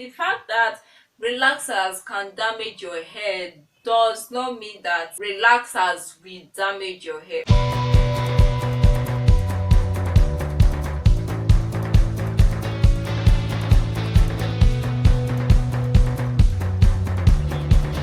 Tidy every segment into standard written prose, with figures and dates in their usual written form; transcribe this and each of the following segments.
The fact that relaxers can damage your hair does not mean that relaxers will damage your hair.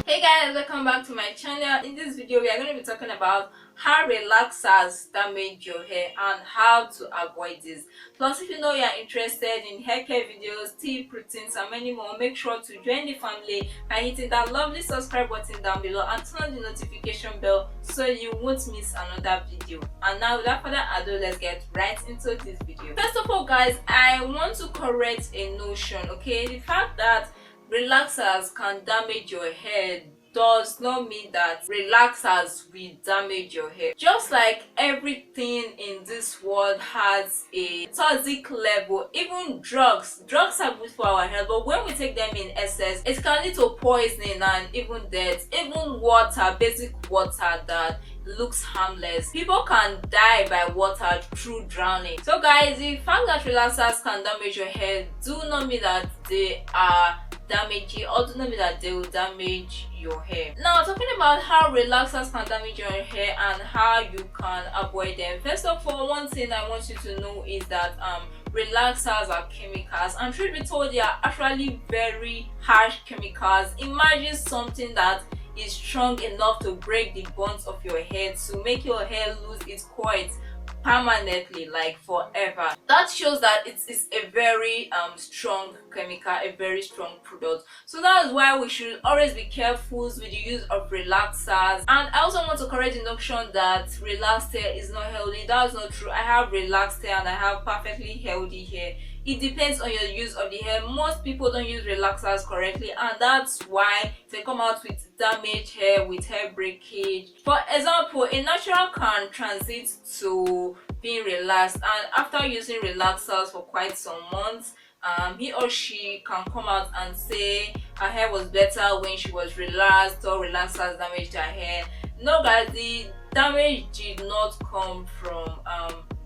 Hey guys, welcome back to my channel. In this video we are going to be talking about how relaxers damage your hair and how to avoid this. Plus, if you know you are interested in hair care videos, tea routines and many more, make sure to join the family by hitting that lovely subscribe button down below and turn on the notification bell so you won't miss another video. And now without further ado, let's get right into this video. First of all guys, I want to correct a notion. Okay, the fact that relaxers can damage your hair does not mean that relaxers will damage your hair. Just like everything in this world has a toxic level, even drugs are good for our health, but when we take them in excess, it can lead to poisoning and even death. Even water, basic water that looks harmless, people can die by water through drowning. So guys, the fact that relaxers can damage your hair do not mean that they are damaging, or do not mean that they will damage your hair. Now, talking about how relaxers can damage your hair and how you can avoid them. First of all, one thing I want you to know is that relaxers are chemicals, and truth be told, they are actually very harsh chemicals. Imagine something that is strong enough to break the bonds of your hair, to make your hair lose its coils permanently, like forever. That shows that it is a very strong chemical, a very strong product. So that's why we should always be careful with the use of relaxers. And I also want to correct the notion that relaxed hair is not healthy. That's not true. I have relaxed hair and I have perfectly healthy hair. It depends on your use of the hair. Most people don't use relaxers correctly, and that's why they come out with damaged hair, with hair breakage. For example, a natural can transit to being relaxed, and after using relaxers for quite some months, he or she can come out and say her hair was better when she was relaxed, or relaxers damaged her hair. No guys, the damage did not come from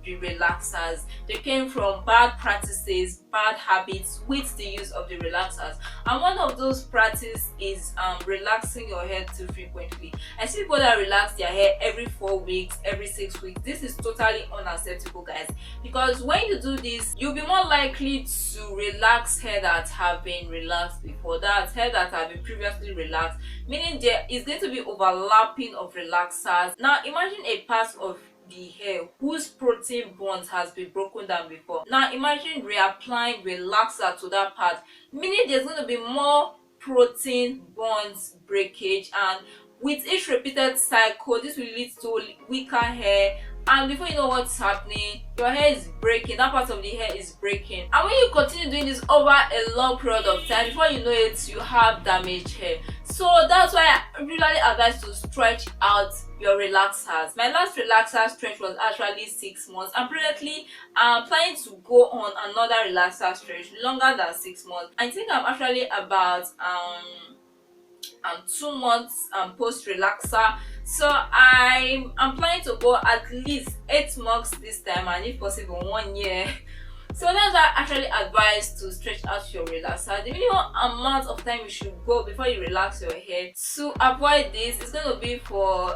the relaxers. They came from bad practices, bad habits with the use of the relaxers. And one of those practices is relaxing your hair too frequently. I see people that relax their hair every 4 weeks, every 6 weeks. This is totally unacceptable guys, because when you do this, you'll be more likely to relax hair that have been relaxed before, that hair that have been previously relaxed, meaning there is going to be overlapping of relaxers. Now imagine a part of the hair whose protein bond has been broken down before. Now imagine reapplying relaxer to that part, meaning there's going to be more protein bonds breakage, and with each repeated cycle this will lead to weaker hair, and before you know what's happening, your hair is breaking, that part of the hair is breaking. And when you continue doing this over a long period of time, before you know it, you have damaged hair. So that's why I usually advise to stretch out your relaxers. My last relaxer stretch was actually 6 months, and presently I'm planning to go on another relaxer stretch longer than 6 months. I think I'm actually about 2 months post relaxer, so I'm planning to go at least 8 months this time, and if possible 1 year. So that's why I actually advise to stretch out your relaxer. The minimum amount of time you should go before you relax your hair to avoid this is going to be for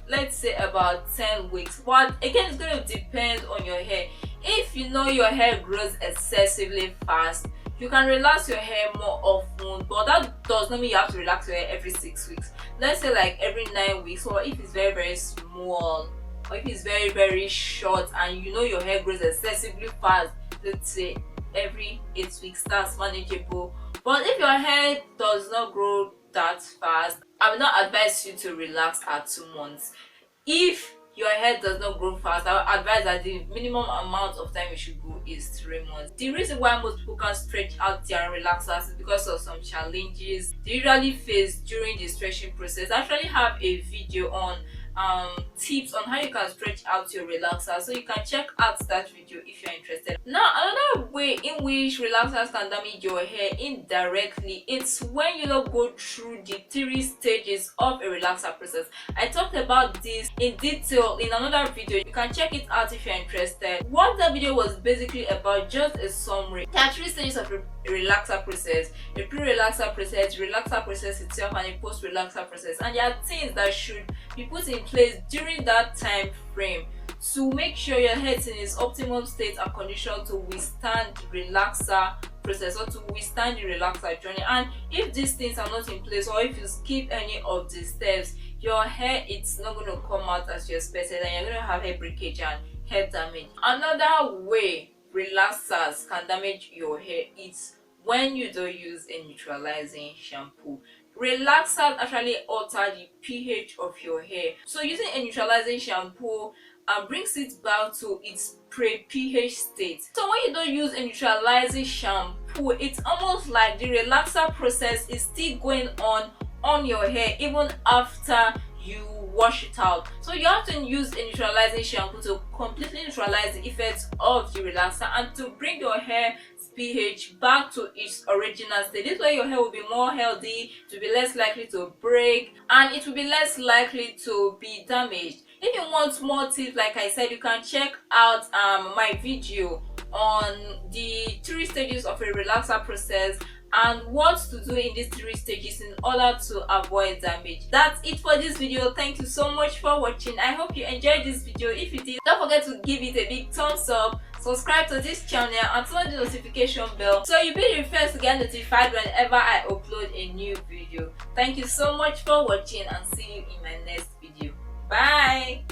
let's say about 10 weeks. But again, it's going to depend on your hair. If you know your hair grows excessively fast, you can relax your hair more often, but that does not mean you have to relax your hair every 6 weeks. Let's say like every 9 weeks, or if it's very small, or if it's very short and you know your hair grows excessively fast, let's say every 8 weeks, that's manageable. But if your hair does not grow that fast, I will not advise you to relax at 2 months. If your hair does not grow fast, I would advise that the minimum amount of time you should go is 3 months. The reason why most people can stretch out their relaxers is because of some challenges they usually face during the stretching process. I actually have a video on tips on how you can stretch out your relaxer, so you can check out that video if you're interested. Now, another way in which relaxers can damage your hair indirectly, it's when you don't go through the 3 stages of a relaxer process. I talked about this in detail in another video. You can check it out if you're interested. What that video was basically about, just a summary. There are 3 stages of a relaxer process: a pre-relaxer process, relaxer process itself, and a post-relaxer process. And there are things that should be put in place during that time frame to make sure your hair is in its optimum state and condition to withstand the relaxer process or to withstand the relaxer journey. And if these things are not in place, or if you skip any of these steps, your hair, it's not going to come out as you expected, and you're going to have hair breakage and hair damage. Another way relaxers can damage your hair is when you don't use a neutralizing shampoo. Relaxers actually alter the pH of your hair, so using a neutralizing shampoo brings it back to its pre-pH state. So when you don't use a neutralizing shampoo, it's almost like the relaxer process is still going on your hair even after you wash it out. So you have to use a neutralizing shampoo to completely neutralize the effects of the relaxer and to bring your hair pH back to its original state. This way your hair will be more healthy, to be less likely to break, and it will be less likely to be damaged. If you want more tips, like I said, you can check out my video on the 3 stages of a relaxer process and what to do in these 3 stages in order to avoid damage. That's it for this video. Thank you so much for watching. I hope you enjoyed this video. If you did, don't forget to give it a big thumbs up, subscribe to this channel, and turn on the notification bell so you'll be the first to get notified whenever I upload a new video. Thank you so much for watching, and see you in my next video. Bye.